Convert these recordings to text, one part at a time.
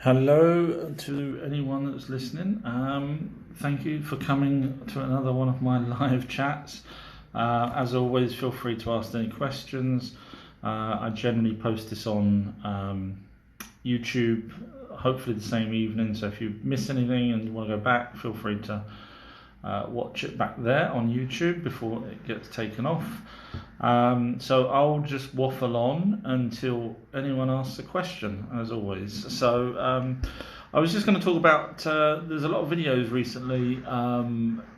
Hello to anyone that's listening. Thank you for coming to another one of my live chats. As always, feel free to ask any questions. I generally post this on YouTube, hopefully the same evening. So if you miss anything and you want to go back, feel free to watch it back there on YouTube before it gets taken off. So I'll just waffle on until anyone asks a question, as always. So I was just going to talk about. There's a lot of videos recently out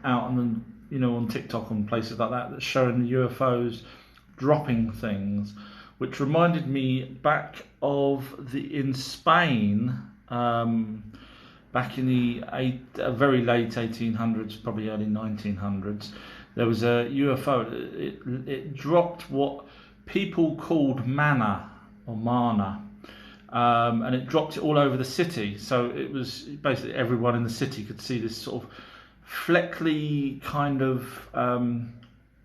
on on TikTok and places like that that's showing the UFOs dropping things, which reminded me back of in Spain. Back in the very late 1800s, probably early 1900s, there was a UFO. It dropped what people called mana or mana, and it dropped it all over the city. So it was basically everyone in the city could see this sort of fleckly kind of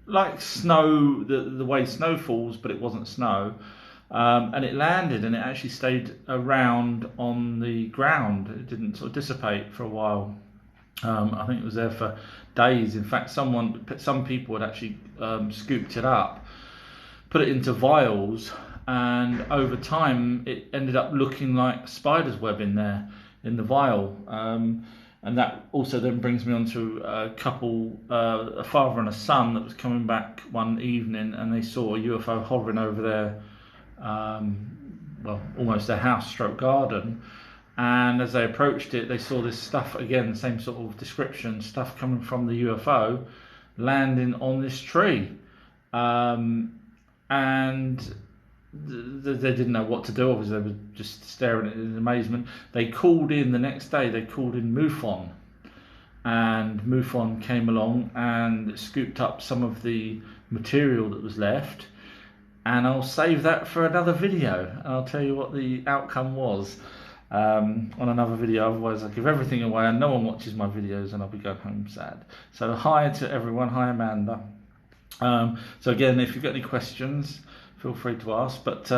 like snow, the way snow falls, but it wasn't snow. And it landed and it actually stayed around on the ground. It didn't sort of dissipate for a while. I think it was there for days. In fact, some people had actually scooped it up, put it into vials, and over time it ended up looking like spider's web in there in the vial. And that also then brings me on to a couple, a father and a son, that was coming back one evening and they saw a UFO hovering over there. Almost their house stroke garden, and as they approached it they saw this stuff again, same sort of description, stuff coming from the UFO landing on this tree, and they didn't know what to do. Obviously they were just staring at it in amazement. They called in the next day, they called in MUFON, and MUFON came along and scooped up some of the material that was left. And I'll save that for another video, and I'll tell you what the outcome was on another video. Otherwise I'll give everything away and no one watches my videos and I'll be going home sad. So hi to everyone. Hi Amanda. So again, if you've got any questions, feel free to ask. But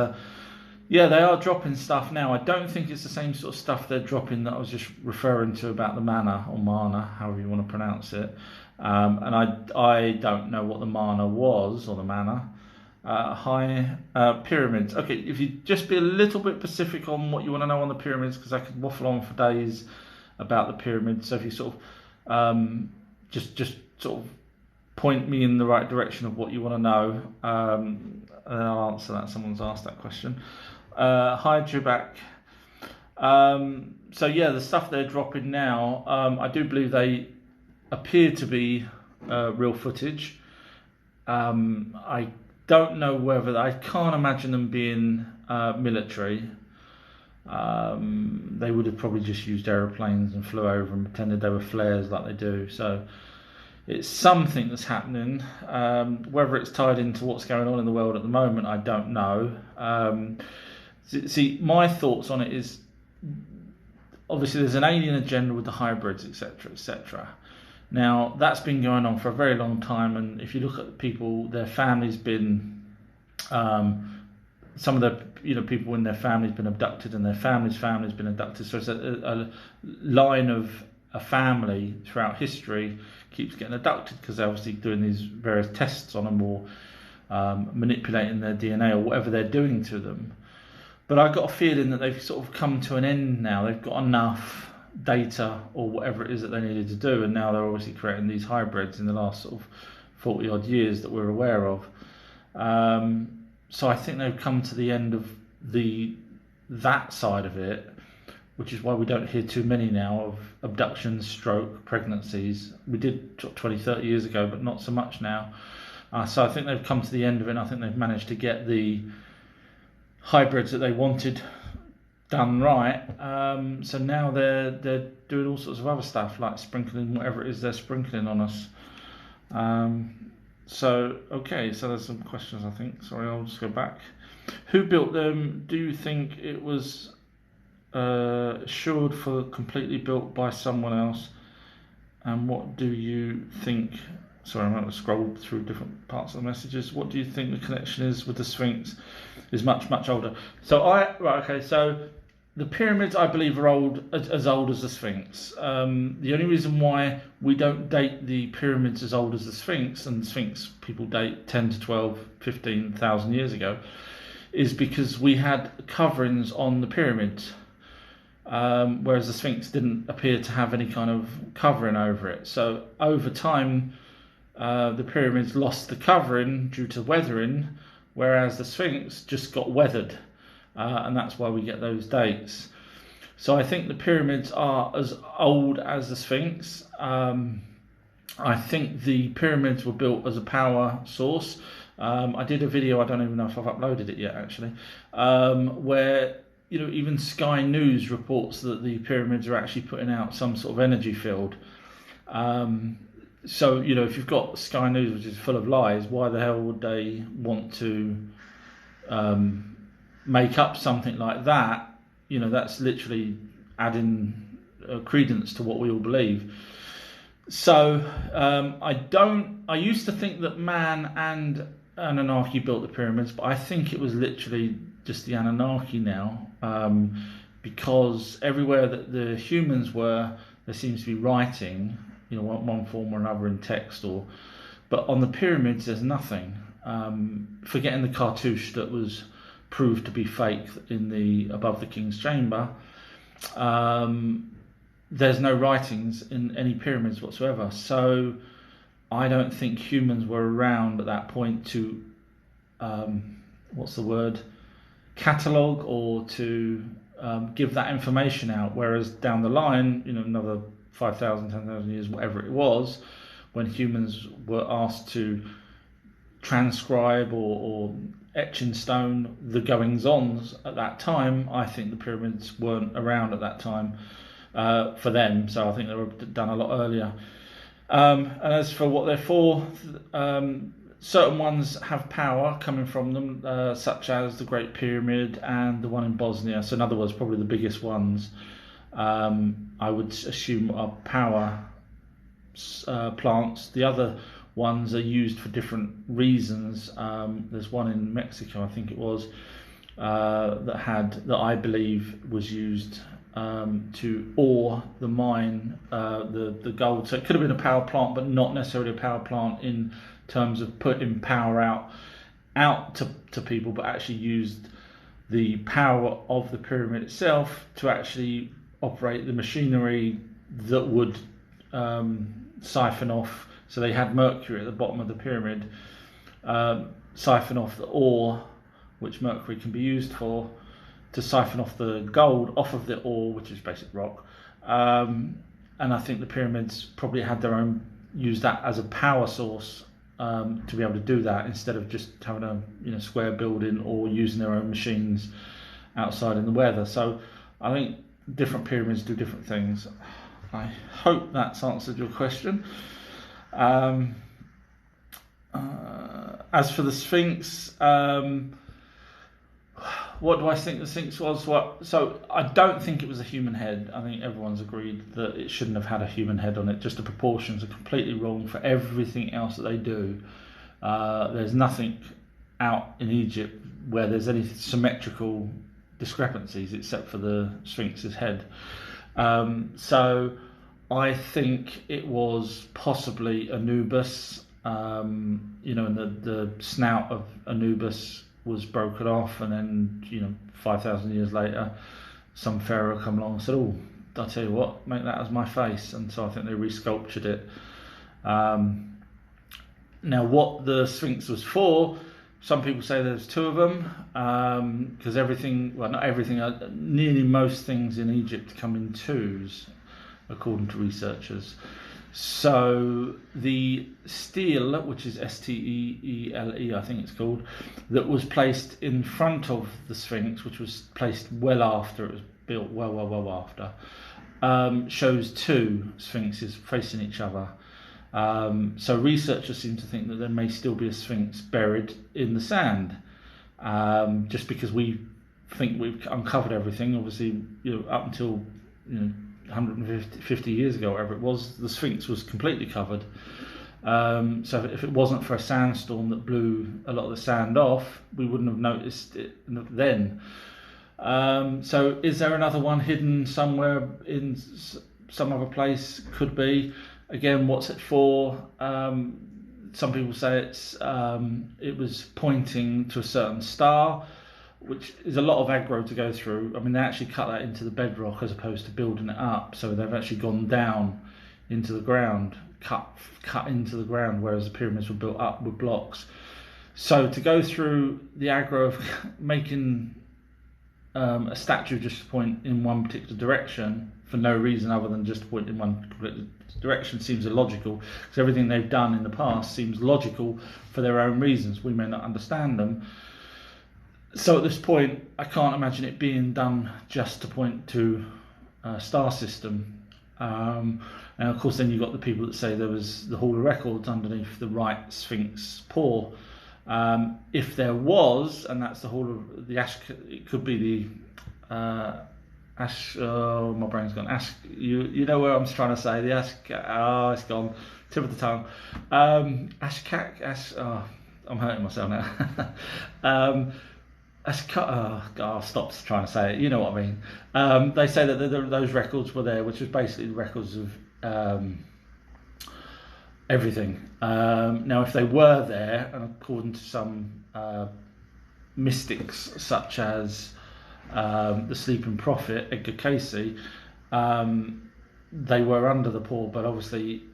yeah, they are dropping stuff now. I don't think it's the same sort of stuff they're dropping that I was just referring to about the mana or mana, however you want to pronounce it. And I don't know what the mana was, or the mana. High pyramids. Okay, if you just be a little bit specific on what you want to know on the pyramids, because I could waffle on for days about the pyramids. So if you sort of just sort of point me in the right direction of what you want to know, and I'll answer that. Someone's asked that question. Hi Jubak. So yeah, the stuff they're dropping now, I do believe they appear to be real footage. I don't know whether I can't imagine them being military. They would have probably just used aeroplanes and flew over and pretended they were flares like they do. So it's something that's happening. Whether it's tied into what's going on in the world at the moment, I don't know. See, my thoughts on it is, obviously there's an alien agenda with the hybrids, etc., etc. Now, that's been going on for a very long time, and if you look at people, their family's been, some of the people in their family's been abducted, and their family's been abducted. So it's a line of a family throughout history keeps getting abducted because they're obviously doing these various tests on them, or manipulating their DNA, or whatever they're doing to them. But I got a feeling that they've sort of come to an end now. They've got enough data or whatever it is that they needed to do, and now they're obviously creating these hybrids in the last sort of 40 odd years that we're aware of. So I think they've come to the end of that side of it, which is why we don't hear too many now of abductions, stroke, pregnancies. We did 20, 30 years ago, but not so much now. So I think they've come to the end of it, and I think they've managed to get the hybrids that they wanted done right. So now they're doing all sorts of other stuff, like sprinkling whatever it is they're sprinkling on us. So there's some questions, I think. Sorry, I'll just go back. Who built them? Do you think it was assured for completely built by someone else? And what do you think? Sorry, I'm going to scroll through different parts of the messages. What do you think the connection is with the Sphinx? Is much older. So the pyramids, I believe, are as old as the Sphinx. The only reason why we don't date the pyramids as old as the Sphinx, and the Sphinx people date 10 to 12, 15,000 years ago, is because we had coverings on the pyramids, whereas the Sphinx didn't appear to have any kind of covering over it. So over time, the pyramids lost the covering due to weathering, whereas the Sphinx just got weathered. And that's why we get those dates. So I think the pyramids are as old as the Sphinx. I think the pyramids were built as a power source. I did a video, I don't even know if I've uploaded it yet actually, where even Sky News reports that the pyramids are actually putting out some sort of energy field. So if you've got Sky News, which is full of lies, why the hell would they want to make up something like that? That's literally adding credence to what we all believe. So I used to think that man and Anunnaki built the pyramids, but I think it was literally just the Anunnaki now, because everywhere that the humans were, there seems to be writing, one form or another in text, but on the pyramids there's nothing. Forgetting the cartouche that was proved to be fake in the above the king's chamber, there's no writings in any pyramids whatsoever. So I don't think humans were around at that point to catalogue or to give that information out, whereas down the line, another 5,000, 10,000 years, whatever it was, when humans were asked to transcribe or etch in stone the goings-ons at that time, I think the pyramids weren't around at that time for them, so I think they were done a lot earlier. And as for what they're for, certain ones have power coming from them, such as the Great Pyramid and the one in Bosnia. So in other words, probably the biggest ones, I would assume, are power plants. The other ones are used for different reasons. There's one in Mexico, I think it was, that I believe was used to ore the mine, the gold. So it could have been a power plant, but not necessarily a power plant in terms of putting power out to people, but actually used the power of the pyramid itself to actually operate the machinery that would siphon off. So they had mercury at the bottom of the pyramid, siphon off the ore, which mercury can be used for, to siphon off the gold off of the ore, which is basic rock. And I think the pyramids probably had used that as a power source to be able to do that, instead of just having a square building or using their own machines outside in the weather. So I think different pyramids do different things. I hope that's answered your question. As for the Sphinx, what do I think the Sphinx was? So I don't think it was a human head. I think everyone's agreed that it shouldn't have had a human head on it. Just the proportions are completely wrong for everything else that they do. There's nothing out in Egypt where there's any symmetrical discrepancies except for the Sphinx's head. So I think it was possibly Anubis, and the snout of Anubis was broken off, and then 5,000 years later some pharaoh come along and said, "Oh, I'll tell you what, make that as my face," and so I think they resculptured it. Now what the Sphinx was for, some people say there's two of them, because not everything, nearly most things in Egypt come in twos, according to researchers. So the stele, which is Steele, I think it's called, that was placed in front of the Sphinx, which was placed well after it was built, well after, shows two Sphinxes facing each other. So researchers seem to think that there may still be a Sphinx buried in the sand, just because we think we've uncovered everything. Obviously, up until 150 years ago, whatever it was, the Sphinx was completely covered. So if it wasn't for a sandstorm that blew a lot of the sand off, we wouldn't have noticed it then. So is there another one hidden somewhere in some other place? Could be. Again, what's it for? Some people say it was pointing to a certain star, which is a lot of aggro to go through. I mean, they actually cut that into the bedrock as opposed to building it up. So they've actually gone down into the ground, cut into the ground, whereas the pyramids were built up with blocks. So to go through the aggro of making a statue just to point in one particular direction for no reason other than just to point in one direction seems illogical, because everything they've done in the past seems logical for their own reasons. We may not understand them. So at this point, I can't imagine it being done just to point to a star system. And of course, then you've got the people that say there was the Hall of Records underneath the right Sphinx paw. If there was, and that's the Hall of the Ash, it could be the Ash. Oh, my brain's gone. Ash. You know where I'm trying to say the Ash. Oh, it's gone. Tip of the tongue. Ashkak. Ash. Oh, I'm hurting myself now. I'll stop trying to say it. You know what I mean. They say that those records were there, which was basically the records of everything. Now, if they were there, and according to some mystics, such as the sleeping prophet Edgar Cayce, they were under the paw, but obviously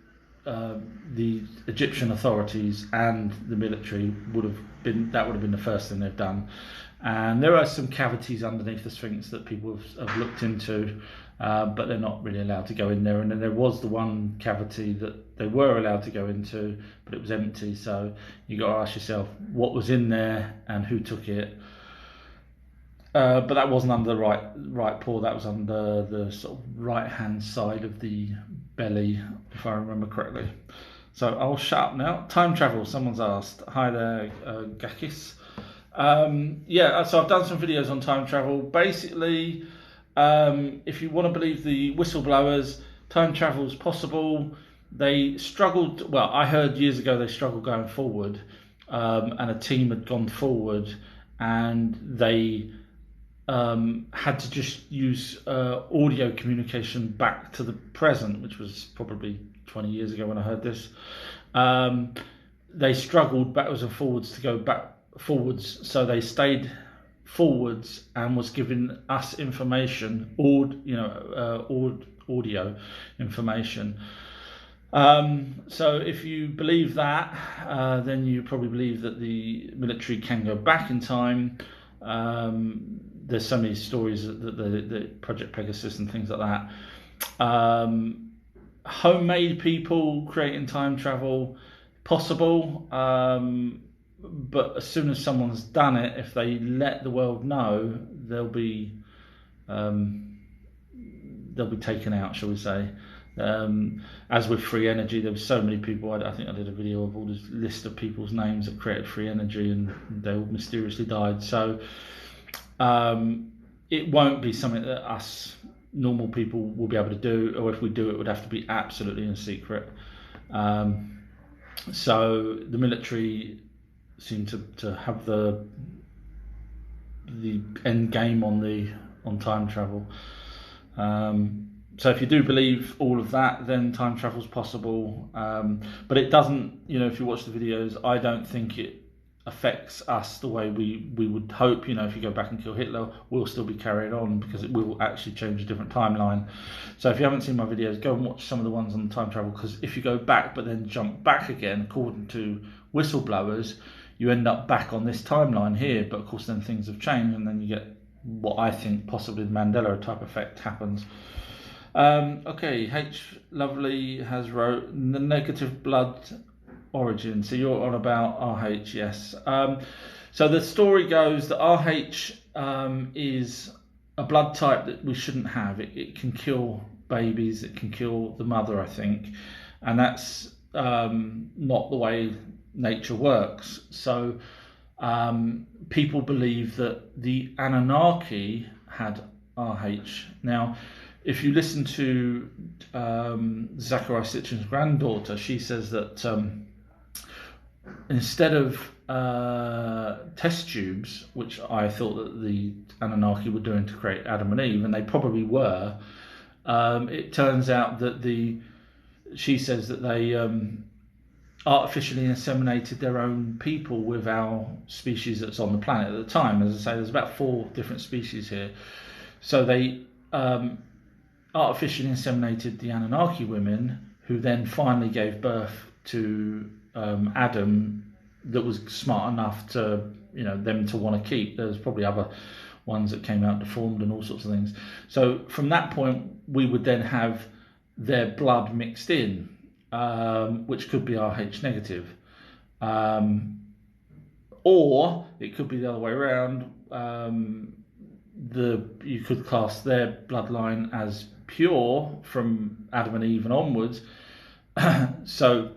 the Egyptian authorities and the military would have been the first thing they've done. And there are some cavities underneath the Sphinx that people have looked into, but they're not really allowed to go in there. And then there was the one cavity that they were allowed to go into, but it was empty. So you got to ask yourself what was in there and who took it. But that wasn't under the right paw. That was under the sort of right hand side of the belly, if I remember correctly. So I'll shut up now. Time travel. Someone's asked. Hi there, Gakis. Yeah, so I've done some videos on time travel. Basically, if you want to believe the whistleblowers, time travel is possible. They struggled. Well, I heard years ago they struggled going forward, and a team had gone forward, and they had to just use audio communication back to the present, which was probably 20 years ago when I heard this. They struggled backwards and forwards to go back forwards, so they stayed forwards and was giving us information, audio information. So if you believe that, then you probably believe that the military can go back in time. There's so many stories that the Project Pegasus and things like that. Homemade people creating time travel, possible. But as soon as someone's done it, if they let the world know, they'll be taken out, shall we say. As with free energy, there were so many people. I think I did a video of all this list of people's names that created free energy, and they all mysteriously died. So it won't be something that us normal people will be able to do, or if we do, it would have to be absolutely in secret. So the military seem to have the end game on time travel. So if you do believe all of that, then time travel is possible. But it doesn't, if you watch the videos, I don't think it affects us the way we would hope. If you go back and kill Hitler, we'll still be carried on, because it will actually change a different timeline. So if you haven't seen my videos, go and watch some of the ones on time travel, because if you go back but then jump back again, according to whistleblowers, you end up back on this timeline here. But of course then things have changed, and then you get what I think possibly the Mandela type effect happens. Okay, H Lovely has wrote the negative blood origin. So you're on about RH, yes. So the story goes that RH is a blood type that we shouldn't have. It can kill babies, it can kill the mother, I think, and that's not the way nature works. So people believe that the Anunnaki had RH. Now, if you listen to Zachariah Sitchin's granddaughter, she says that instead of test tubes, which I thought that the Anunnaki were doing to create Adam and Eve, and they probably were, it turns out that she says that they artificially inseminated their own people with our species that's on the planet at the time. As I say, there's about 4 different species here. So they artificially inseminated the Anunnaki women, who then finally gave birth to Adam, that was smart enough to, them to want to keep. There's probably other ones that came out deformed and all sorts of things. So from that point, we would then have their blood mixed in, which could be Rh negative, or it could be the other way around. You could class their bloodline as pure from Adam and Eve and onwards. So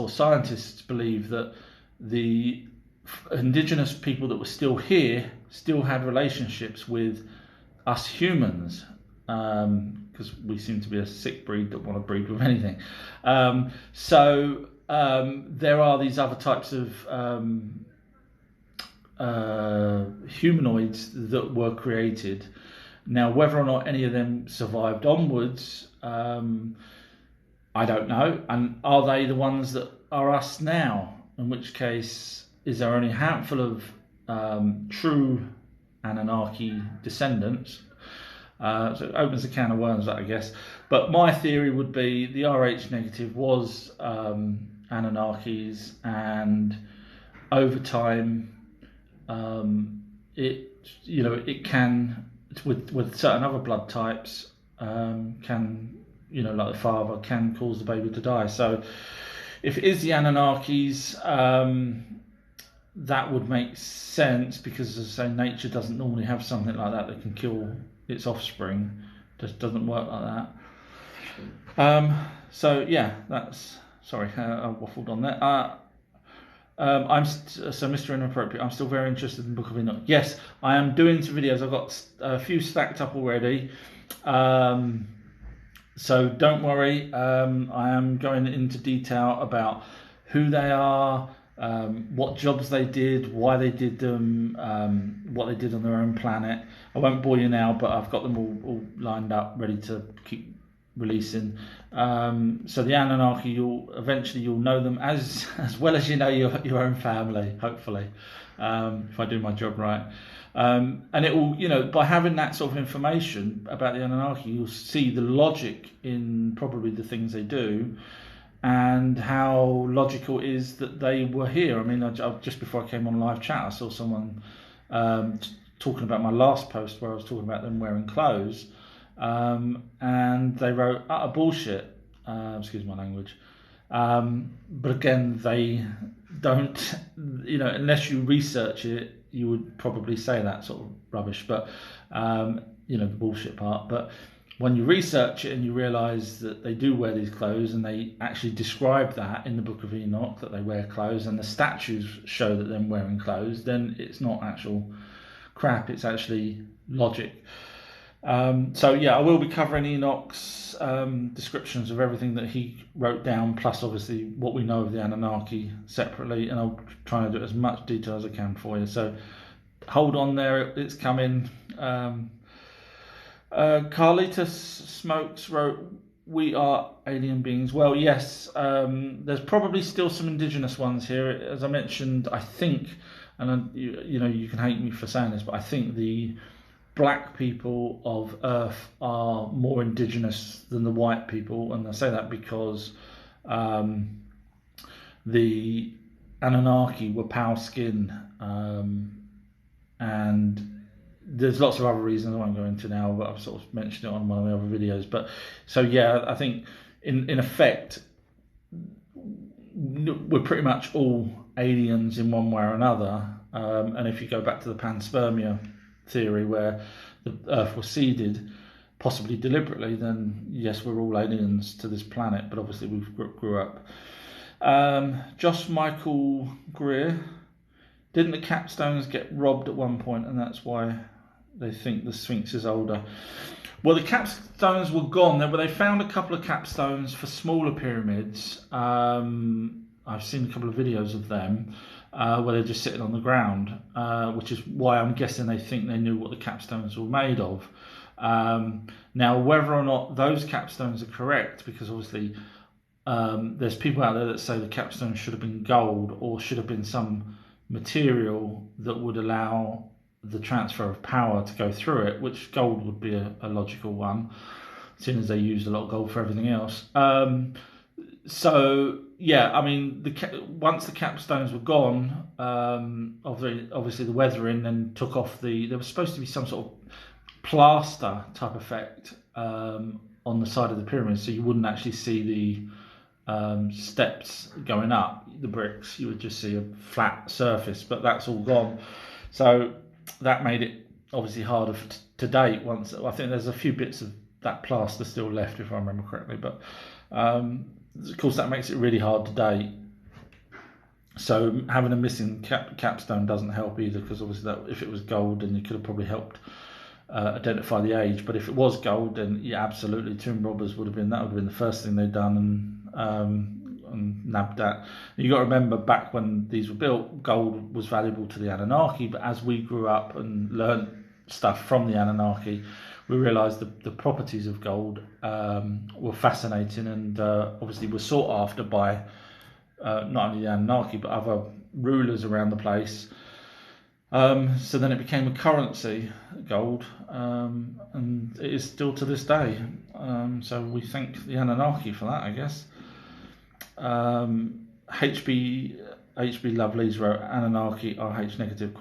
scientists believe that the indigenous people that were still here still had relationships with us humans, because we seem to be a sick breed that want to breed with anything. So there are these other types of humanoids that were created. Now, whether or not any of them survived onwards, I don't know. And are they the ones that are us now? In which case, is there only a handful of true Anunnaki descendants? So it opens a can of worms, I guess. But my theory would be the Rh negative was Anunnakis, and over time, it can, with certain other blood types, can, like the father, can cause the baby to die. So if it is the Anunnakis, that would make sense, because, as I say, nature doesn't normally have something like that can kill its offspring. Just doesn't work like that. So yeah, that's, sorry, I waffled on that. So Mr. Inappropriate, I'm still very interested in the Book of Enoch. Yes, I am doing some videos. I've got a few stacked up already. So don't worry. I am going into detail about who they are, what jobs they did, why they did them, what they did on their own planet. I won't bore you now, but I've got them all lined up, ready to keep releasing. So the Anunnaki, you'll know them as well as you know your own family, hopefully, if I do my job right. And it will, by having that sort of information about the Anunnaki, you'll see the logic in probably the things they do, and how logical it is that they were here. I mean, just before I came on live chat, I saw someone talking about my last post where I was talking about them wearing clothes, and they wrote utter bullshit. Excuse my language. But again, they don't, unless you research it, you would probably say that sort of rubbish, but the bullshit part. But when you research it and you realise that they do wear these clothes, and they actually describe that in the Book of Enoch, that they wear clothes, and the statues show that they're wearing clothes, then it's not actual crap, it's actually logic. So yeah, I will be covering Enoch's descriptions of everything that he wrote down, plus obviously what we know of the Anunnaki separately, and I'll try to do as much detail as I can for you. So hold on there, it's coming. Carlitos Smokes wrote, "We are alien beings." Well, yes, there's probably still some indigenous ones here. As I mentioned, I think, and you can hate me for saying this, but I think the black people of Earth are more indigenous than the white people, and I say that because the Anunnaki were pale skin, and there's lots of other reasons I won't go into now, but I've sort of mentioned it on one of the other videos. But so yeah, I think in effect we're pretty much all aliens in one way or another, and if you go back to the panspermia theory, where the Earth was seeded, possibly deliberately, then yes, we're all aliens to this planet, but obviously we grew up. Josh Michael Greer, didn't the capstones get robbed at one point, and that's why they think the Sphinx is older? Well, the capstones were gone. They found a couple of capstones for smaller pyramids. I've seen a couple of videos of them where they're just sitting on the ground, which is why I'm guessing they think they knew what the capstones were made of. Now, whether or not those capstones are correct, because obviously there's people out there that say the capstone should have been gold or should have been some material that would allow the transfer of power to go through it, which gold would be a logical one, seeing as they used a lot of gold for everything else. So yeah, I mean, once the capstones were gone, obviously the weathering then took off there was supposed to be some sort of plaster type effect on the side of the pyramid, so you wouldn't actually see the steps going up, the bricks. You would just see a flat surface, but that's all gone. So that made it obviously harder to date. Once I think there's a few bits of that plaster still left, if I remember correctly, but of course that makes it really hard to date. So having a missing capstone doesn't help either, because obviously that if it was gold, then you could have probably helped identify the age. But if it was gold, then yeah, absolutely, tomb robbers would have been the first thing they'd done and nabbed that. You got to remember, back when these were built, gold was valuable to the Anunnaki, but as we grew up and learnt stuff from the Anunnaki, we realised the properties of gold were fascinating, and obviously were sought after by not only the Anunnaki but other rulers around the place. So then it became a currency, gold, and it is still to this day. So we thank the Anunnaki for that, I guess. HB Lovelace wrote, Anunnaki RH negative ?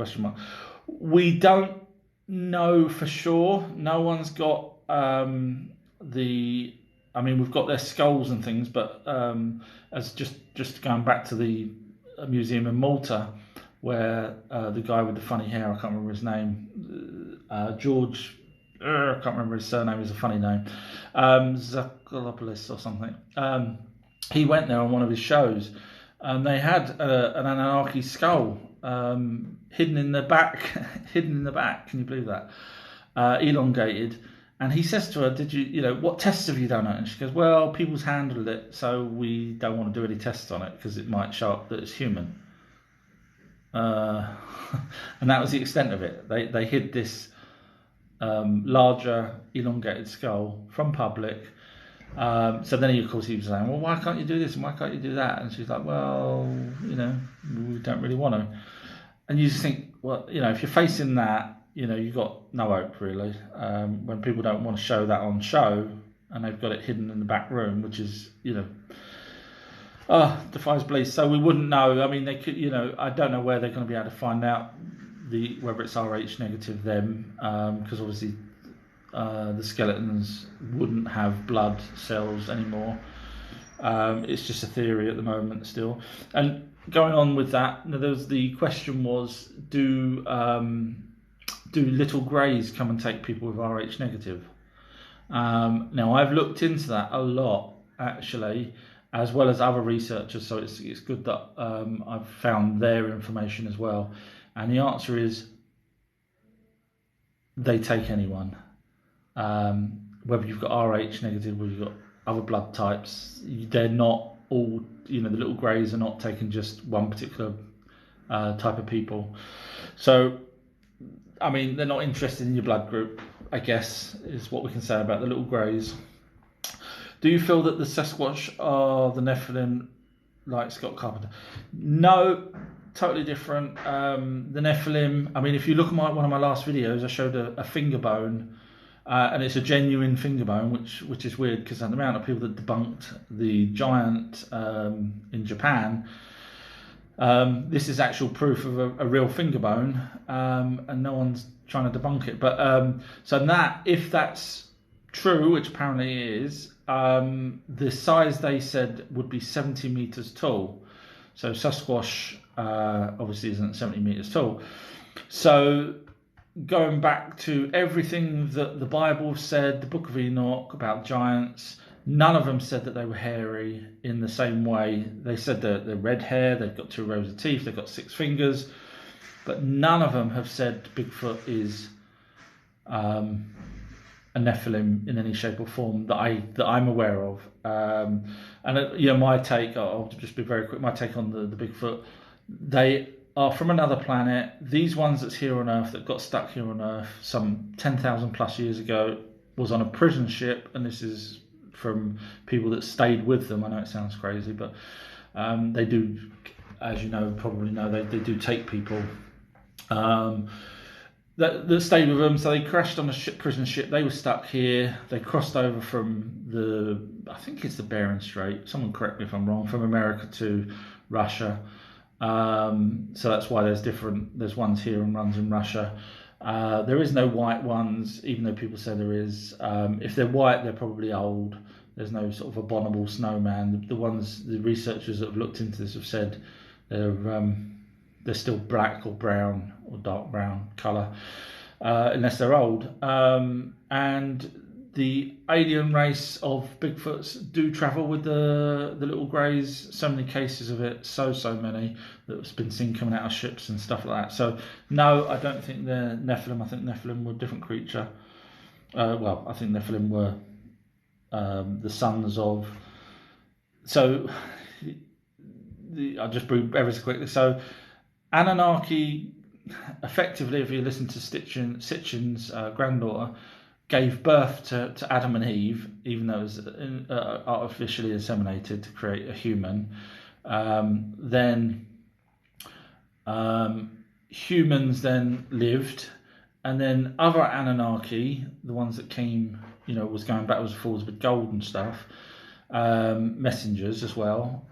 We don't know for sure. No one's got we've got their skulls and things, but as just going back to the museum in Malta, where the guy with the funny hair, I can't remember his name, George, I can't remember his surname, is a funny name, Zakalopoulos or something. He went there on one of his shows, and they had an Anunnaki skull hidden in the back. Can you believe that? Elongated. And he says to her, "Did you what tests have you done on it?" And she goes, "Well, people's handled it, so we don't want to do any tests on it because it might show up that it's human." And that was the extent of it. They hid this larger elongated skull from public. So then of course he was saying, "Well, why can't you do this and why can't you do that?" And she's like, "Well, we don't really want to." And you just think, well, if you're facing that, you've got no hope really. When people don't want to show that on show, and they've got it hidden in the back room, which is, defies belief. So we wouldn't know. I mean, they could, I don't know where they're going to be able to find out whether it's RH negative them, because obviously the skeletons wouldn't have blood cells anymore. It's just a theory at the moment still. And going on with that, the question was, do little greys come and take people with RH negative? Now I've looked into that a lot actually, as well as other researchers, so it's good that I've found their information as well. And the answer is, they take anyone. Whether you've got RH negative, whether you've got other blood types, they're not all, the little greys are not taking just one particular type of people. So, I mean, they're not interested in your blood group, I guess, is what we can say about the little greys. Do you feel that the Sasquatch are the Nephilim, like Scott Carpenter? No, totally different. The Nephilim, I mean, if you look at one of my last videos, I showed a finger bone, and it's a genuine finger bone, which is weird because the amount of people that debunked the giant in Japan, this is actual proof of a real finger bone, and no one's trying to debunk it. But so that, if that's true, which apparently it is, the size they said would be 70 meters tall. So Sasquatch obviously isn't 70 meters tall. So going back to everything that the Bible said, the Book of Enoch about giants, none of them said that they were hairy in the same way. They said that they're red hair, they've got 2 rows of teeth, they've got 6 fingers, but none of them have said Bigfoot is a Nephilim in any shape or form that I'm aware of. My take, I'll just be very quick. My take on the Bigfoot, they are from another planet. These ones that's here on Earth, that got stuck here on Earth some 10,000 plus years ago, was on a prison ship, and this is from people that stayed with them. I know it sounds crazy, but they do, as you know, probably know, they do take people that stayed with them. So they crashed on a prison ship. They were stuck here. They crossed over from I think it's the Bering Strait. Someone correct me if I'm wrong. From America to Russia. So that's why there's ones here and ones in Russia. There is no white ones, even though people say there is. If they're white, they're probably old. There's no sort of abominable snowman. The researchers that have looked into this have said they're still black or brown or dark brown colour, unless they're old. And the alien race of Bigfoots do travel with the little greys. So many cases of it, so many that's been seen coming out of ships and stuff like that. So no, I don't think they're Nephilim. I think Nephilim were a different creature. I think Nephilim were the sons of. So I'll just bring ever so quickly. So Anunnaki, effectively, if you listen to Sitchin's granddaughter, gave birth to Adam and Eve, even though it was artificially inseminated to create a human. Then humans then lived, and then other Anunnaki, the ones that came, was going backwards and forwards with gold and stuff, messengers as well.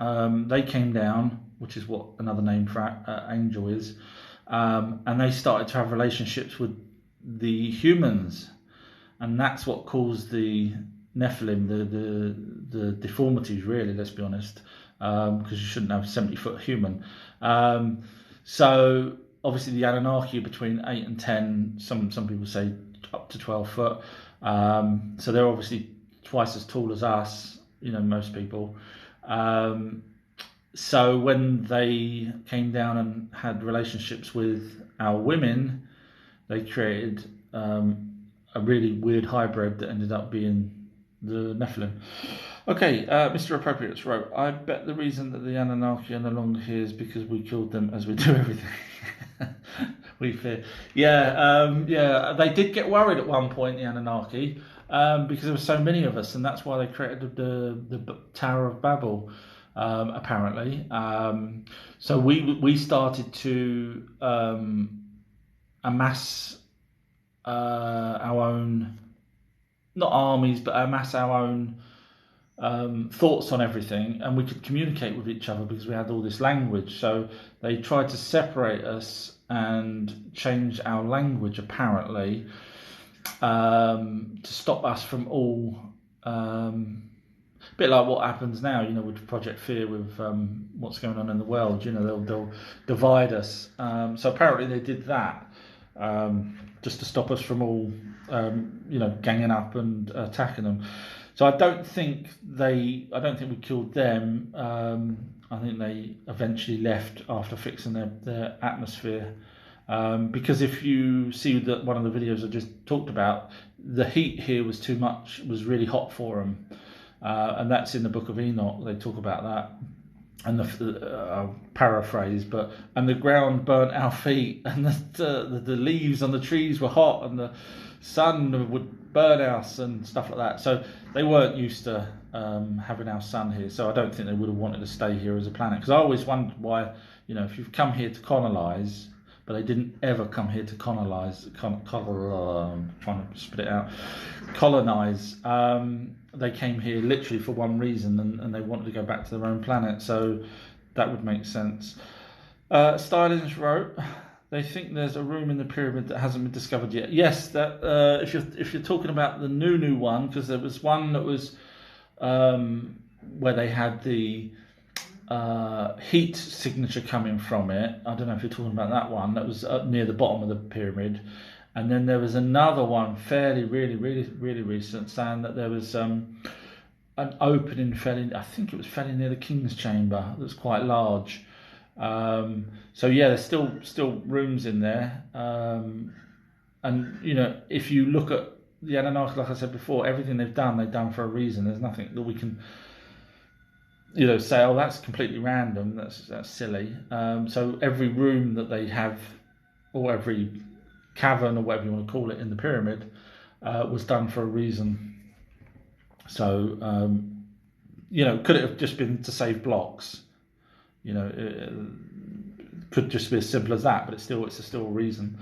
They came down, which is what another name for angel is, and they started to have relationships with the humans. And that's what caused the Nephilim, the deformities, really, let's be honest, because you shouldn't have a 70-foot human. So obviously the Anunnaki are between 8 and 10, some people say up to 12 foot. So they're obviously twice as tall as us, most people. So when they came down and had relationships with our women, they created a really weird hybrid that ended up being the Nephilim. Okay, Mr. Appropriates wrote, I bet the reason that the Anunnaki are no longer here is because we killed them as we do everything. We fear. Yeah, they did get worried at one point, the Anunnaki, because there were so many of us, and that's why they created the Tower of Babel, apparently. So we started to amass our own, not armies, but amass our own thoughts on everything, and we could communicate with each other because we had all this language. So they tried to separate us and change our language, apparently, to stop us from all, a bit like what happens now, with Project Fear, with what's going on in the world. They'll divide us. So apparently they did that, just to stop us from all, ganging up and attacking them. So I don't think we killed them. I think they eventually left after fixing their atmosphere. Because if you see that one of the videos I just talked about, the heat here was too much, was really hot for them. And that's in the Book of Enoch. They talk about that. And I'll paraphrase, and the ground burnt our feet, and the leaves on the trees were hot, and the sun would burn us and stuff like that. So they weren't used to having our sun here. So I don't think they would have wanted to stay here as a planet. Because I always wondered why, if you've come here to colonise, but they didn't ever come here to colonise. Trying to spit it out. Colonise. They came here literally for one reason, and they wanted to go back to their own planet. So that would make sense. Stylings wrote, they think there's a room in the pyramid that hasn't been discovered yet. Yes, that if you're talking about the new one, because there was one that was where they had the heat signature coming from it. I don't know if you're talking about that one. That was up near the bottom of the pyramid. And then there was another one, fairly, really, really, really recent, saying that there was an opening I think it was fairly near the King's Chamber, that's quite large. So yeah, there's still rooms in there. And if you look at the Anunnaki, like I said before, everything they've done for a reason. There's nothing that we can, say, oh, that's completely random. That's silly. So every room that they have, or every cavern, or whatever you want to call it, in the pyramid, was done for a reason. So, could it have just been to save blocks? It could just be as simple as that, but it's still a reason.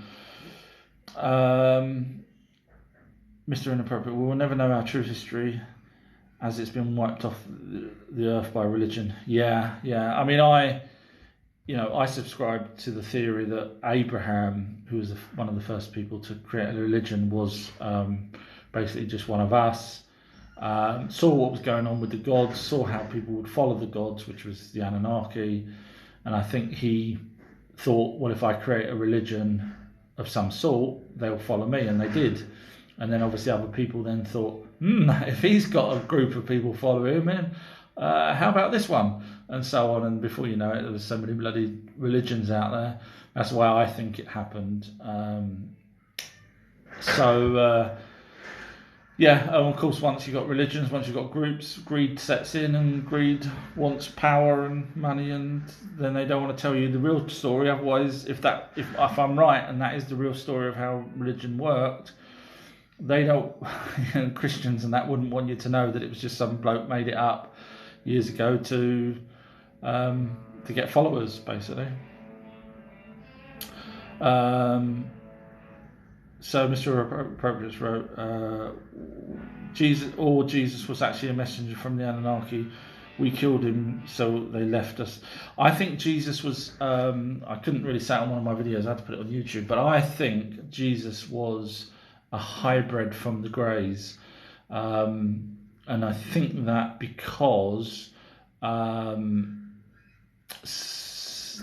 Mr. Inappropriate, we will never know our true history as it's been wiped off the earth by religion. Yeah. I mean, I subscribe to the theory that Abraham, who was one of the first people to create a religion, was basically just one of us, saw what was going on with the gods, saw how people would follow the gods, which was the Anunnaki, and I think he thought, well, if I create a religion of some sort, they'll follow me, and they did. And then obviously other people then thought, if he's got a group of people following him, how about this one? And so on, and before you know it, there was so many bloody religions out there. That's why I think it happened. And of course, once you've got religions, once you've got groups, greed sets in, and greed wants power and money, and then they don't want to tell you the real story. Otherwise, if I'm right, and that is the real story of how religion worked, they don't, Christians and that wouldn't want you to know that it was just some bloke made it up years ago to get followers, basically. So Mr. Appropriate wrote, Jesus was actually a messenger from the Anunnaki. We killed him, so they left us. I think Jesus was, I couldn't really say it on one of my videos, I had to put it on YouTube, but I think Jesus was a hybrid from the Greys. And I think that because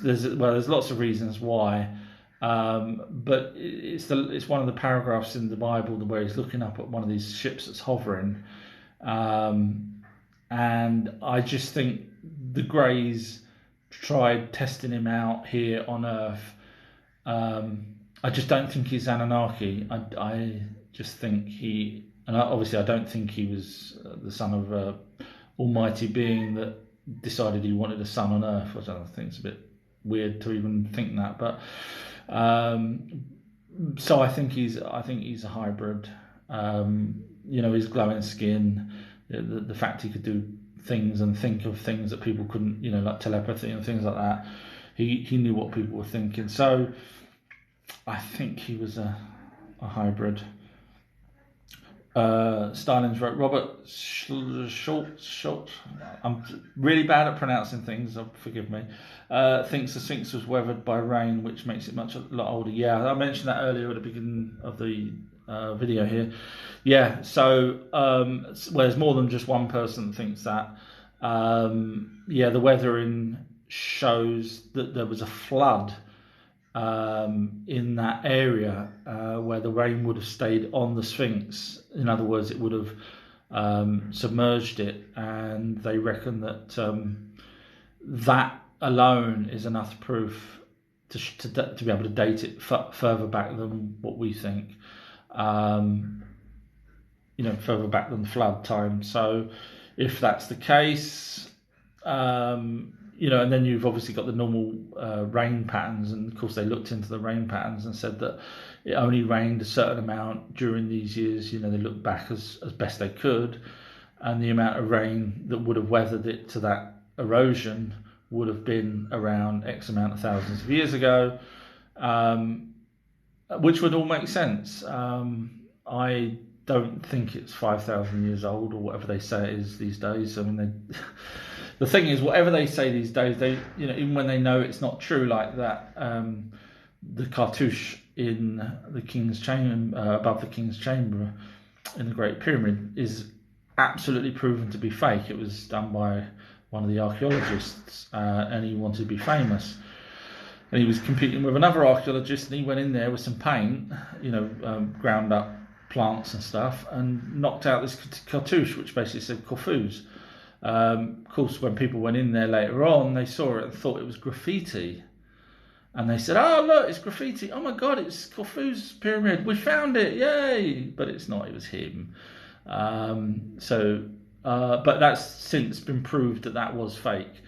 there's lots of reasons why. But it's one of the paragraphs in the Bible where he's looking up at one of these ships that's hovering, and I just think the Greys tried testing him out here on Earth. I just don't think he's Anunnaki. I just think obviously I don't think he was the son of a almighty being that decided he wanted a son on Earth. I don't think it's a bit weird to even think that, but. So I think he's a hybrid. His glowing skin, the fact he could do things and think of things that people couldn't, like telepathy and things like that. He knew what people were thinking. So I think he was a hybrid. Stalin's wrote, Robert Schultz, I'm really bad at pronouncing things, forgive me, thinks the Sphinx was weathered by rain, which makes it a lot older. Yeah, I mentioned that earlier at the beginning of the video here. Yeah, so there's more than just one person that thinks that. The weathering shows that there was a flood in that area where the rain would have stayed on the Sphinx. In other words, it would have submerged it, and they reckon that that alone is enough proof to be able to date it further back than what we think, further back than flood time. So if that's the case, and then you've obviously got the normal rain patterns, and of course they looked into the rain patterns and said that it only rained a certain amount during these years. They looked back as best they could, and the amount of rain that would have weathered it to that erosion would have been around X amount of thousands of years ago, which would all make sense. I don't think it's 5,000 years old or whatever they say it is these days. I mean, the thing is, whatever they say these days, they, even when they know it's not true, like that, the cartouche in the King's Chamber, above the King's Chamber in the Great Pyramid, is absolutely proven to be fake. It was done by one of the archaeologists, and he wanted to be famous. And he was competing with another archaeologist, and he went in there with some paint, ground up plants and stuff, and knocked out this cartouche, which basically said Corfu's. Of course, when people went in there later on, they saw it and thought it was graffiti. And they said, "Oh, look, it's graffiti. Oh my God, it's Khufu's pyramid. We found it, yay!" But it's not. It was him. But that's since been proved that was fake.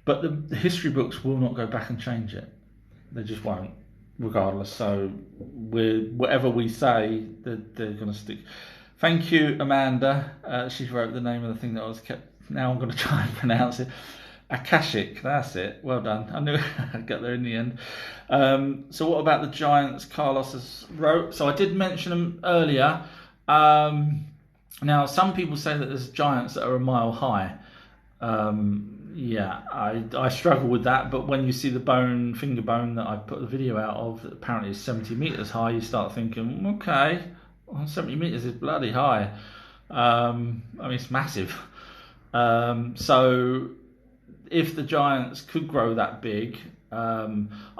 But the history books will not go back and change it. They just won't, regardless. So whatever we say, they're going to stick. Thank you, Amanda. She wrote the name of the thing that I was kept. Now I'm going to try and pronounce it. Akashic, that's it. Well done. I knew I'd get there in the end. So what about the giants Carlos has wrote? So I did mention them earlier. Now, some people say that there's giants that are a mile high. Yeah, I struggle with that. But when you see the finger bone that I put the video out of, that apparently is 70 meters high, you start thinking, okay, 70 meters is bloody high. I mean, it's massive. So if the giants could grow that big, I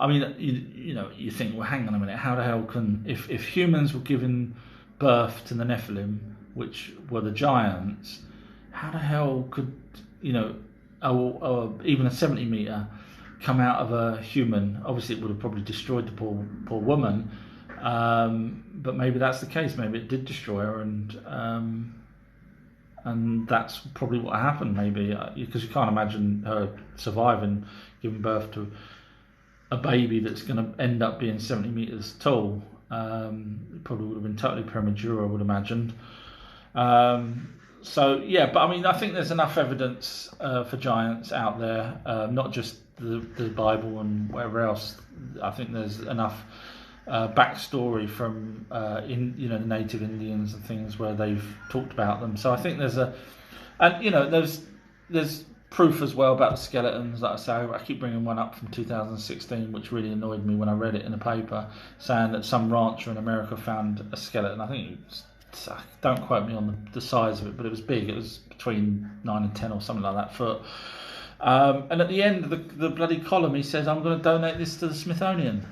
mean, you think, well, hang on a minute, how the hell can, if humans were given birth to the Nephilim, which were the giants, how the hell could, even a 70 meter come out of a human? Obviously, it would have probably destroyed the poor woman, but maybe that's the case. Maybe it did destroy her, and that's probably what happened, maybe, because you can't imagine her surviving, giving birth to a baby that's going to end up being 70 meters tall. It probably would have been totally premature, I would imagine. So yeah, but I mean, I think there's enough evidence for giants out there, not just the Bible and wherever else. I think there's enough backstory from the native Indians and things where they've talked about them. So I think there's proof as well about the skeletons. Like I say, I keep bringing one up from 2016, which really annoyed me when I read it in a paper, saying that some rancher in America found a skeleton. I think don't quote me on the size of it, but it was big. It was between 9 and 10 or something like that foot. And at the end of the bloody column, he says, "I'm going to donate this to the Smithsonian."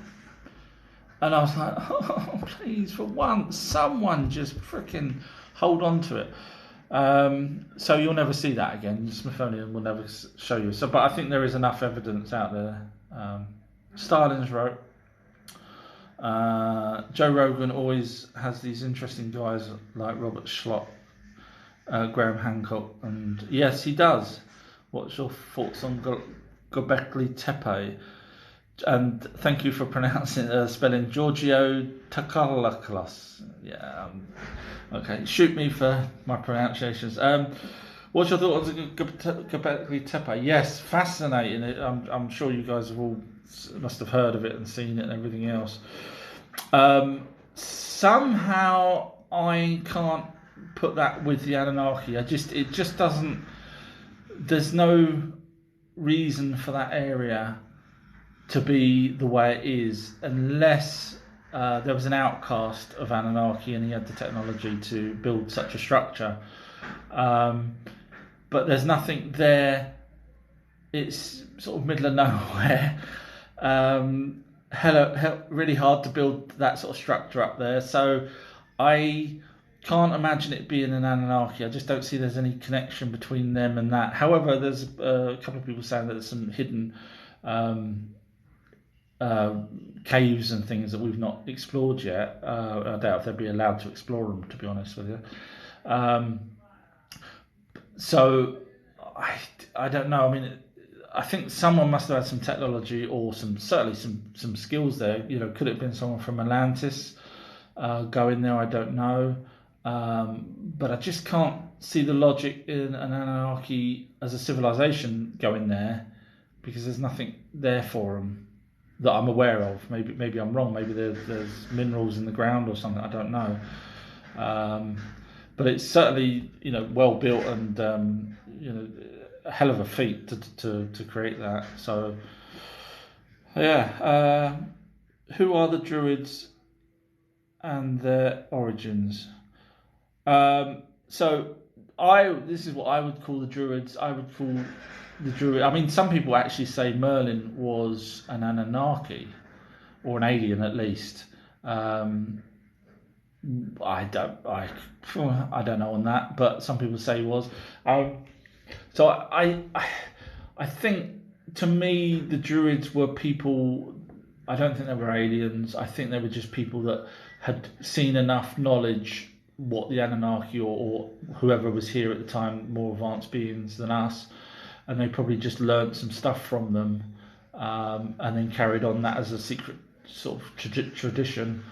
And I was like, "Oh, please, for once, someone just freaking hold on to it." So you'll never see that again. The Smithsonian will never show you. So, but I think there is enough evidence out there. Stalin's wrote. Joe Rogan always has these interesting guys like Robert Schlott, Graham Hancock, and yes, he does. What's your thoughts on Göbekli Tepe? And thank you for spelling Giorgio Takalakos. Yeah, okay. Shoot me for my pronunciations. What's your thoughts on Göbekli Tepe? Yes, fascinating. I'm sure you guys must have heard of it and seen it and everything else. Somehow I can't put that with the Anunnaki. It just doesn't. There's no reason for that area to be the way it is, unless there was an outcast of Anunnaki and he had the technology to build such a structure. But there's nothing there. It's sort of middle of nowhere. Really hard to build that sort of structure up there. So I can't imagine it being an Anunnaki. I just don't see there's any connection between them and that. However, there's a couple of people saying that there's some hidden caves and things that we've not explored yet. I doubt if they'd be allowed to explore them, to be honest with you. So I don't know. I mean, I think someone must have had some technology or certainly some skills there. Could it have been someone from Atlantis going there? I don't know. But I just can't see the logic in an Anunnaki as a civilization going there, because there's nothing there for them that I'm aware of. Maybe I'm wrong. Maybe there's minerals in the ground or something. I don't know. But it's certainly well built and a hell of a feat to create that. So yeah, who are the Druids and their origins? So this is what I would call the Druids. I would call the Druid. I mean, some people actually say Merlin was an Anunnaki, or an alien at least. I don't know on that, but some people say he was. So I think, to me, the Druids were people I don't think they were aliens. I think they were just people that had seen enough knowledge, what the Anunnaki or whoever was here at the time, more advanced beings than us, and they probably just learned some stuff from them, and then carried on that as a secret sort of tradition.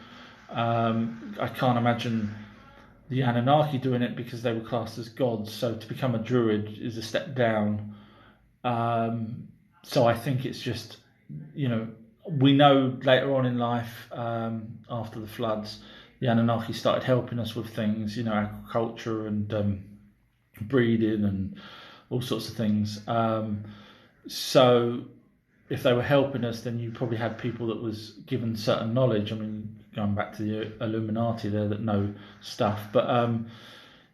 I can't imagine the Anunnaki doing it because they were classed as gods. So to become a druid is a step down. So I think it's just, we know later on in life, after the floods, the Anunnaki started helping us with things, agriculture and breeding and all sorts of things. So if they were helping us, then you probably had people that was given certain knowledge. I mean, going back to the Illuminati there that know stuff. But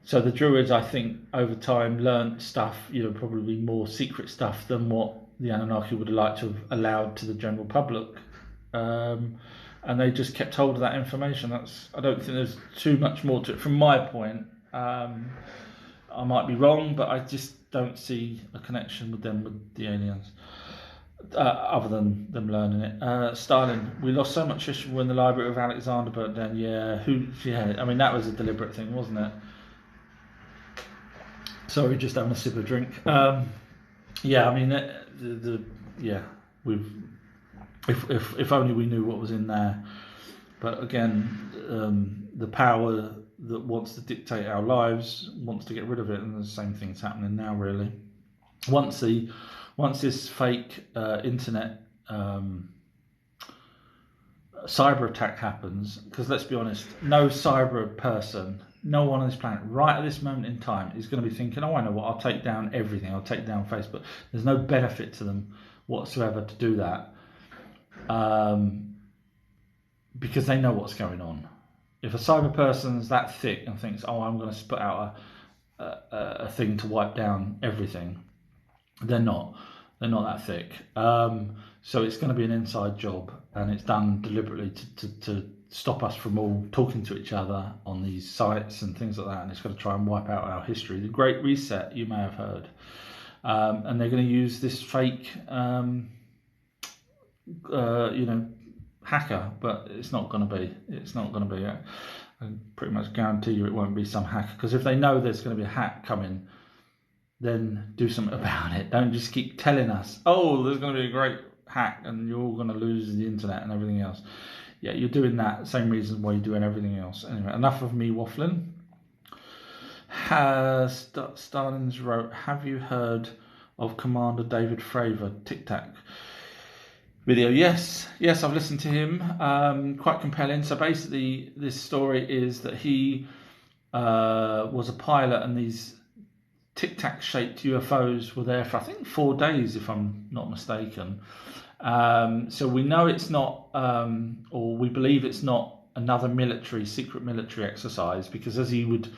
so the Druids, I think, over time learned stuff, probably more secret stuff than what the Anunnaki would have liked to have allowed to the general public. And they just kept hold of that information. I don't think there's too much more to it from my point. I might be wrong, but I just don't see a connection with them, with the aliens. Other than them learning it. Stalin, we lost so much history when the Library of Alexander burnt down. I mean, that was a deliberate thing, wasn't it? Sorry, just having a sip of drink. I mean, if only we knew what was in there. But again, the power that wants to dictate our lives wants to get rid of it, and the same thing's happening now, really. Once this fake internet cyber attack happens, because let's be honest, no cyber person, no one on this planet right at this moment in time is going to be thinking, I know what, I'll take down everything, I'll take down Facebook. There's no benefit to them whatsoever to do that, because they know what's going on. If a cyber person's that thick and thinks, I'm going to put out a thing to wipe down everything, they're not that thick. So it's going to be an inside job, and it's done deliberately to stop us from all talking to each other on these sites and things like that, and it's going to try and wipe out our history. The Great Reset, you may have heard. And they're going to use this fake, hacker, but it's not going to be. It's not going to be. I can pretty much guarantee you it won't be some hacker, because if they know there's going to be a hack coming, then do something about it. Don't just keep telling us, there's going to be a great hack and you're all going to lose the internet and everything else. Yeah, you're doing that same reason why you're doing everything else. Anyway, enough of me waffling. Stalin's wrote, have you heard of Commander David Fravor, Tic Tac video? Yes, I've listened to him. Quite compelling. So basically, this story is that he was a pilot, and these Tic Tac shaped UFOs were there for, I think, 4 days, if I'm not mistaken. So we know it's not, or we believe it's not another secret military exercise, because as he would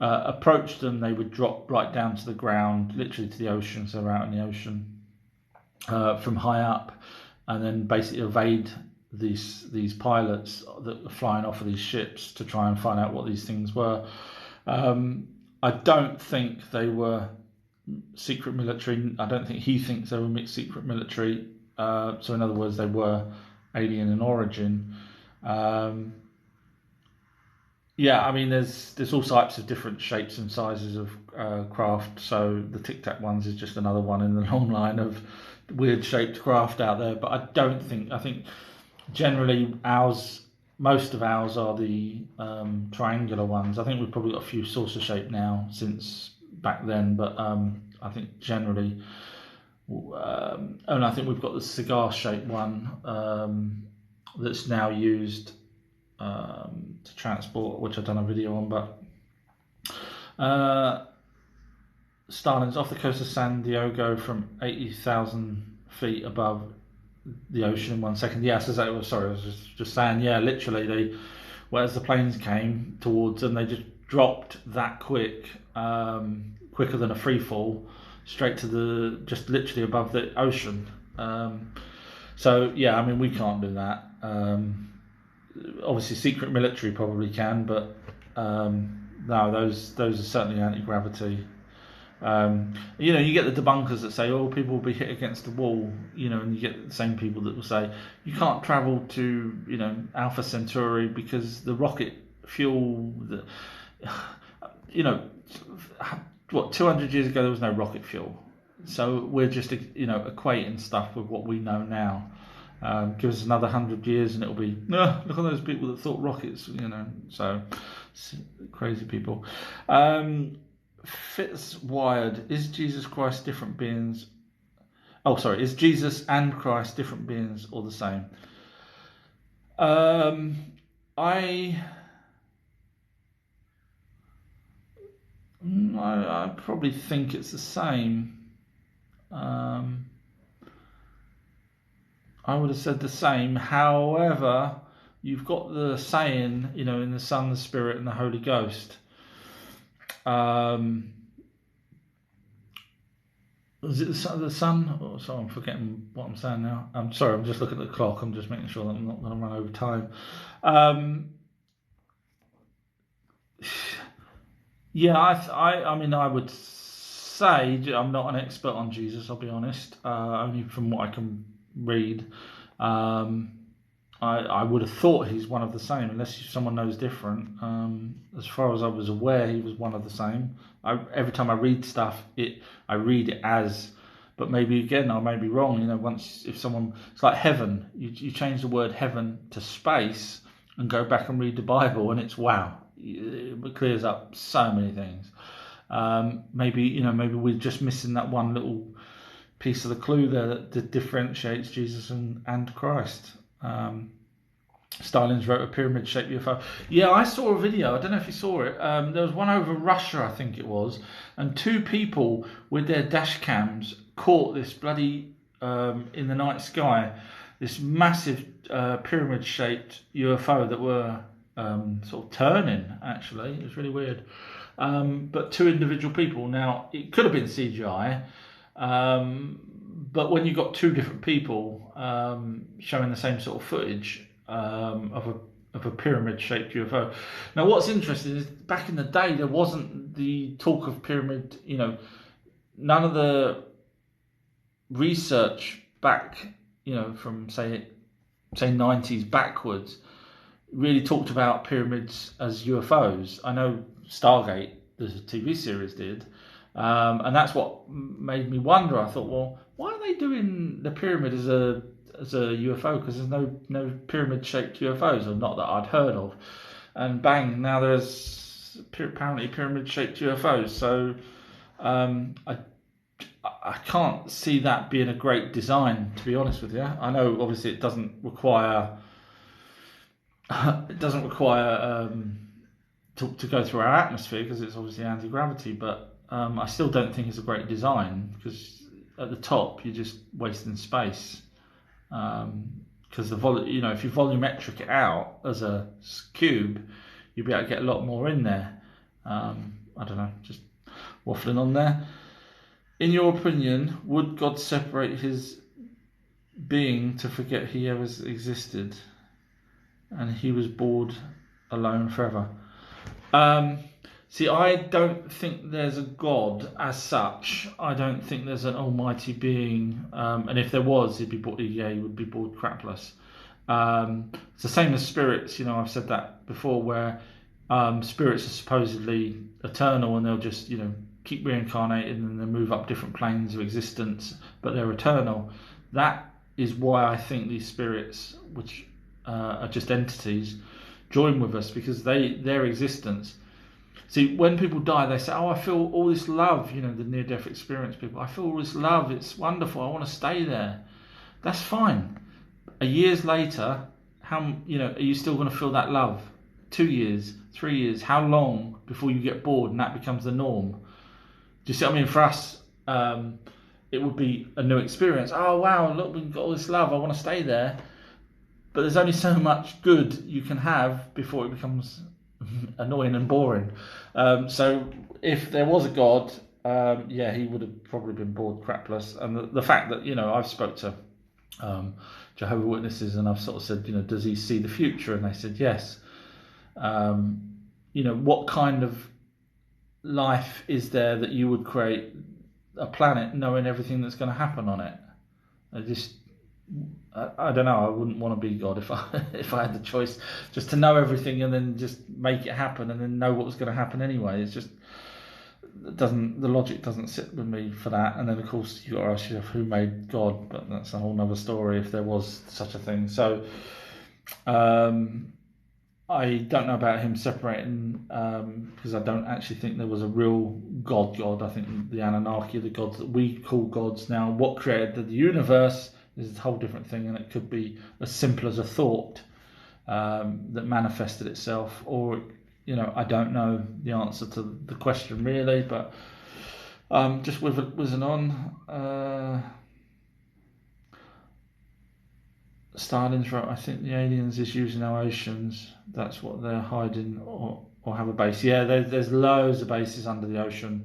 approach them, they would drop right down to the ground, literally to the ocean, so they're out in the ocean from high up, and then basically evade these pilots that are flying off of these ships to try and find out what these things were. I don't think they were secret military. I don't think he thinks they were mixed secret military. So in other words, they were alien in origin. I mean, there's all types of different shapes and sizes of craft. So the Tic Tac ones is just another one in the long line of weird shaped craft out there. But I think generally most of ours are the triangular ones. I think we've probably got a few saucer shaped now since back then, but I think generally, and I think we've got the cigar shaped one that's now used to transport, which I've done a video on. But Stalin's off the coast of San Diego from 80,000 feet above the ocean in 1 second. Yes, I was just saying, literally as the planes came towards them, they just dropped that quick, quicker than a free fall, straight to just literally above the ocean. So I mean, we can't do that. Obviously secret military probably can, but no, those are certainly anti-gravity. You get the debunkers that say, "Oh, people will be hit against the wall," and you get the same people that will say, "You can't travel to, Alpha Centauri because the rocket fuel, what 200 years ago there was no rocket fuel, so we're just equating stuff with what we know now." Give us another 100 years and it'll be, no, look at those people that thought rockets, so crazy people. Fitzwired, is Jesus Christ different beings? Oh, sorry, is Jesus and Christ different beings or the same? I probably think it's the same. I would have said the same. However, you've got the saying, in the Son, the Spirit, and the Holy Ghost. Is it the Son? Oh, sorry, I'm forgetting what I'm saying now. I'm sorry, I'm just looking at the clock. I'm just making sure that I'm not going to run over time. Yeah, I would say, I'm not an expert on Jesus, I'll be honest. Only from what I can read. I would have thought he's one of the same, unless someone knows different. As far as I was aware, he was one of the same. Every time I read stuff, I read it as, but maybe again I may be wrong. It's like heaven. You change the word heaven to space and go back and read the Bible, and it's wow. It clears up so many things. Maybe we're just missing that one little piece of the clue there that differentiates Jesus and Christ. Stalin's wrote a pyramid-shaped UFO. Yeah, I saw a video. I don't know if you saw it. There was one over Russia, I think it was, and two people with their dash cams caught this bloody in the night sky, this massive pyramid-shaped UFO that were sort of turning. Actually, it was really weird. But two individual people. Now it could have been CGI. But when you've got two different people showing the same sort of footage of a pyramid-shaped UFO. Now, what's interesting is back in the day there wasn't the talk of pyramid. None of the research back, from say 90s backwards, really talked about pyramids as UFOs. I know Stargate, the TV series, did. And that's what made me wonder. I thought, well, why are they doing the pyramid as a UFO? Because there's no pyramid-shaped UFOs, or not that I'd heard of. And bang, now there's apparently pyramid-shaped UFOs. So I can't see that being a great design, to be honest with you. I know obviously it doesn't require to go through our atmosphere, because it's obviously anti-gravity, but I still don't think it's a great design, because at the top you're just wasting space. Because if you volumetric it out as a cube, you'll be able to get a lot more in there. I don't know, just waffling on there. In your opinion, would God separate his being to forget he ever existed, and he was bored alone forever? See, I don't think there's a God as such. I don't think there's an almighty being. And if there was, he would be bored crapless. It's the same as spirits. I've said that before, where spirits are supposedly eternal, and they'll just, keep reincarnating, and they move up different planes of existence, but they're eternal. That is why I think these spirits, which are just entities, join with us, because their existence. See, when people die, they say, "Oh, I feel all this love." The near-death experience people. I feel all this love. It's wonderful. I want to stay there. That's fine. Years later, are you still going to feel that love? 2 years, 3 years. How long before you get bored and that becomes the norm? Do you see what I mean? For us, it would be a new experience. Oh wow, look, we've got all this love. I want to stay there. But there's only so much good you can have before it becomes annoying and boring. So if there was a God, he would have probably been bored crapless. And the fact that I've spoke to Jehovah's Witnesses, and I've sort of said, does he see the future? And they said yes. What kind of life is there that you would create a planet knowing everything that's going to happen on it? I don't know. I wouldn't want to be God if I had the choice just to know everything and then just make it happen and then know what was going to happen anyway. It's just the logic doesn't sit with me for that. And then of course you got to ask yourself who made God, but that's a whole nother story if there was such a thing. So I don't know about him separating, because I don't actually think there was a real God. I think the Anunnaki, the gods that we call gods now, what created the universe is a whole different thing, and it could be as simple as a thought that manifested itself, or I don't know the answer to the question really, but just whizzing on. Stalin's right. I think the aliens is using our oceans. That's what they're hiding or have a base. Yeah, there's loads of bases under the ocean,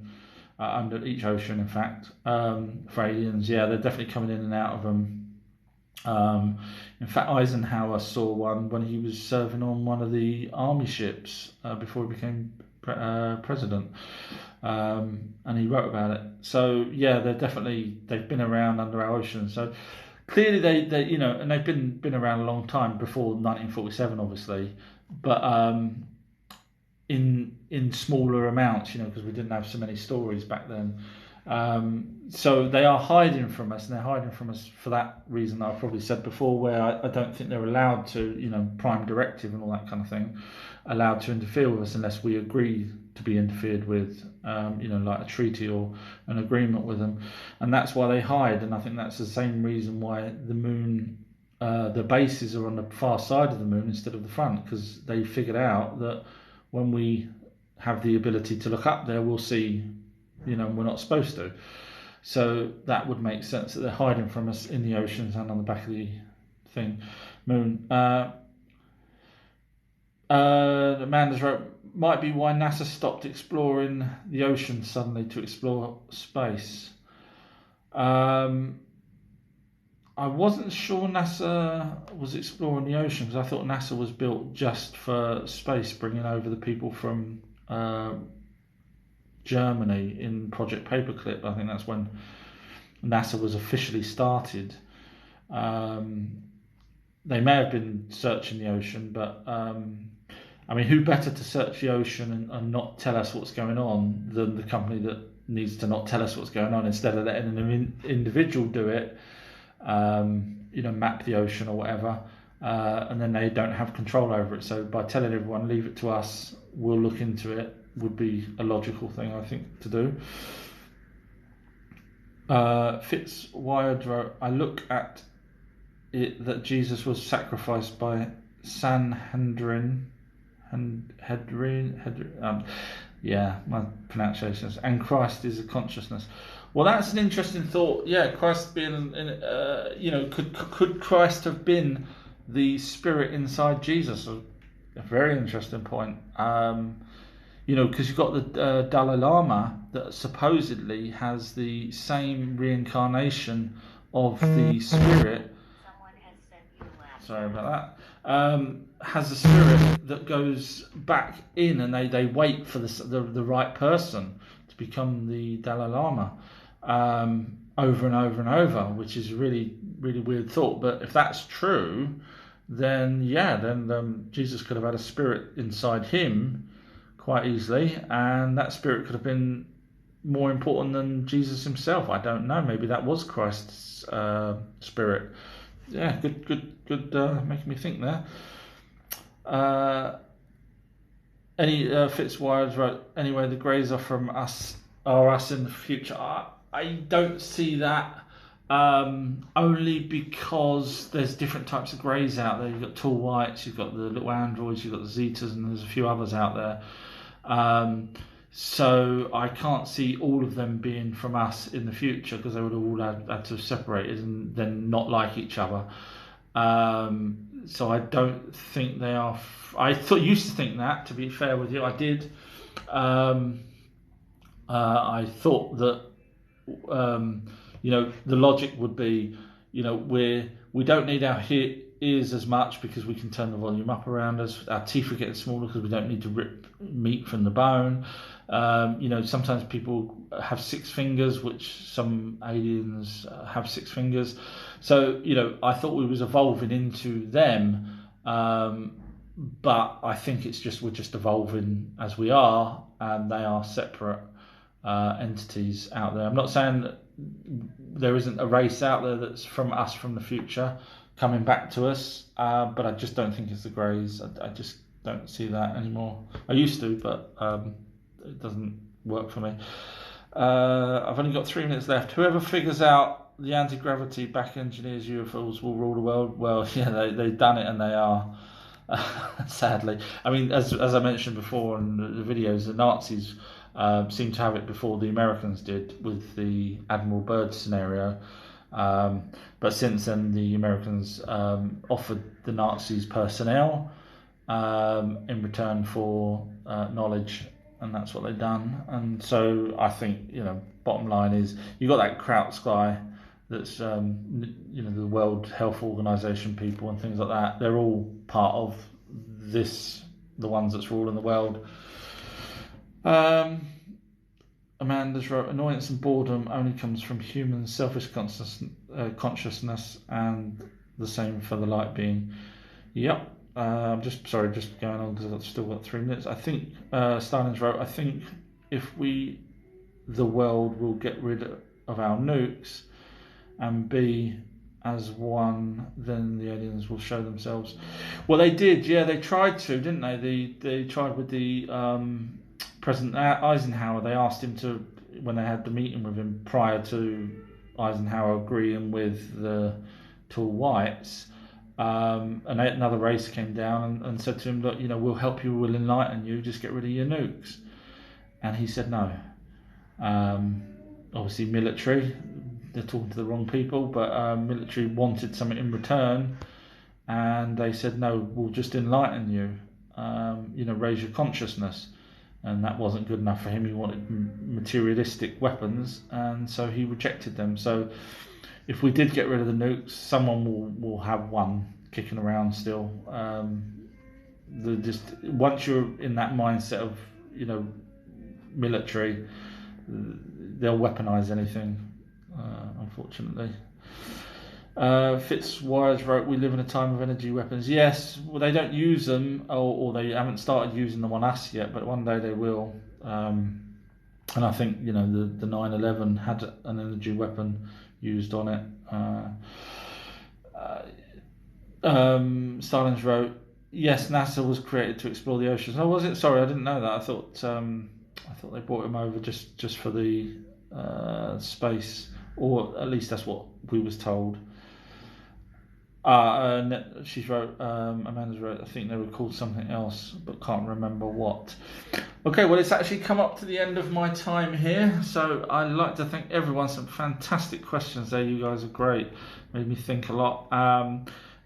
under each ocean, in fact, for aliens. Yeah, they're definitely coming in and out of them. In fact, Eisenhower saw one when he was serving on one of the army ships before he became president, and he wrote about it. So yeah, they've been around under our ocean. So clearly they and they've been around a long time before 1947, obviously, but in smaller amounts, because we didn't have so many stories back then. So they are hiding from us, and they're hiding from us for that reason that I've probably said before, where I don't think they're allowed to, prime directive and all that kind of thing, allowed to interfere with us unless we agree to be interfered with, like a treaty or an agreement with them. And that's why they hide, and I think that's the same reason why the moon, the bases are on the far side of the moon instead of the front, because they figured out that when we have the ability to look up there, we'll see we're not supposed to. So that would make sense that they're hiding from us in the oceans and on the back of the moon. Amanda's wrote, might be why NASA stopped exploring the ocean suddenly to explore space. I wasn't sure NASA was exploring the ocean, because I thought NASA was built just for space, bringing over the people from Germany in Project Paperclip. I think that's when NASA was officially started. They may have been searching the ocean, but who better to search the ocean and not tell us what's going on than the company that needs to not tell us what's going on, instead of letting an individual do it, map the ocean or whatever, and then they don't have control over it. So by telling everyone, leave it to us, we'll look into it, would be a logical thing, I think, to do. Fitzwired wrote, I look at it that Jesus was sacrificed by Sanhedrin, my pronunciations, and Christ is a consciousness. Well, that's an interesting thought. Yeah, Christ being, could Christ have been the spirit inside Jesus? A very interesting point. Because you've got the Dalai Lama that supposedly has the same reincarnation of the spirit. Someone has sent you last. Sorry about that. Has a spirit that goes back in, and they wait for the right person to become the Dalai Lama over and over and over, which is a really, really weird thought. But if that's true, then Jesus could have had a spirit inside him quite easily, and that spirit could have been more important than Jesus himself. I don't know. Maybe that was Christ's spirit. Yeah, good, making me think there. Fitzwired wrote, anyway, the greys are from us, in the future. I don't see that, only because there's different types of greys out there. You've got tall whites, you've got the little androids, you've got the zetas, and there's a few others out there. So I can't see all of them being from us in the future, because they would have all had to have separated and then not like each other. So I don't think they are. I used to think that, to be fair with you, I did. I thought that the logic would be, we don't need our ears as much because we can turn the volume up around us. Our teeth are getting smaller because we don't need to rip meat from the bone. You know, sometimes people have 6 fingers, which some aliens have 6 fingers. So, you know, I thought we was evolving into them, but I think it's just we're just evolving as we are, and they are separate entities out there. I'm not saying that there isn't a race out there that's from us from the future coming back to us, but I just don't think it's the Greys. I just don't see that anymore. I used to, but it doesn't work for me. I've only got 3 minutes left. Whoever figures out the anti-gravity back engineers UFOs will rule the world. Well, yeah, they've done it, and they are. Sadly, I mean, as I mentioned before in the videos, the Nazis seemed to have it before the Americans did with the Admiral Byrd scenario. But since then, the Americans offered the Nazis personnel in return for knowledge, and that's what they've done. And so I think, you know, bottom line is you got that Krauts guy that's you know, the World Health Organization people and things like that. They're all part of this, the ones that's ruling the world. Amanda's wrote, annoyance and boredom only comes from human selfish consciousness, and the same for the light being. Yep. Just going on because I've still got 3 minutes. I think Stalin's wrote, I think if the world will get rid of our nukes and be as one, then the aliens will show themselves. Well, they did, yeah. They tried to, didn't they? They tried with the President Eisenhower. They asked him to, when they had the meeting with him prior to Eisenhower agreeing with the tall whites, and another race came down and said to him, look, you know, we'll help you, we'll enlighten you, just get rid of your nukes. And he said no. Obviously military, they're talking to the wrong people, but military wanted something in return, and they said no, we'll just enlighten you, you know, raise your consciousness. And that wasn't good enough for him. He wanted materialistic weapons, and so he rejected them. So if we did get rid of the nukes, someone will have one kicking around still. Just once you're in that mindset of, you know, military, they'll weaponize anything, unfortunately. Fitzwires wrote, we live in a time of energy weapons. Yes, well, they don't use them, or they haven't started using them on us yet, but one day they will. And I think, you know, the 9/11 had an energy weapon used on it. Stalin's wrote, yes, NASA was created to explore the oceans. Oh, was it? Sorry, I didn't know that. I thought they brought him over just for the space, or at least that's what we was told. She wrote, Amanda's wrote, I think they were called something else, but can't remember what. Okay, well, it's actually come up to the end of my time here, so I'd like to thank everyone. Some fantastic questions there. You guys are great. Made me think a lot.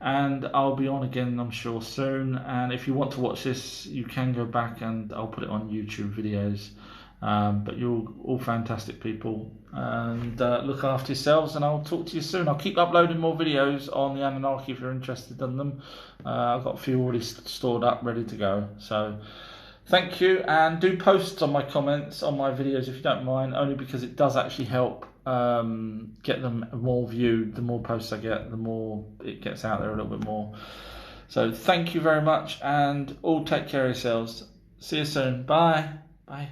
And I'll be on again, I'm sure, soon. And if you want to watch this, you can go back and I'll put it on YouTube videos. But you're all fantastic people, and look after yourselves, and I'll talk to you soon. I'll keep uploading more videos on the Anunnaki if you're interested in them. I've got a few already stored up, ready to go. So thank you, and do posts on my comments on my videos if you don't mind, only because it does actually help get them more viewed. The more posts I get, the more it gets out there a little bit more. So thank you very much, and all take care of yourselves. See you soon. Bye. Bye.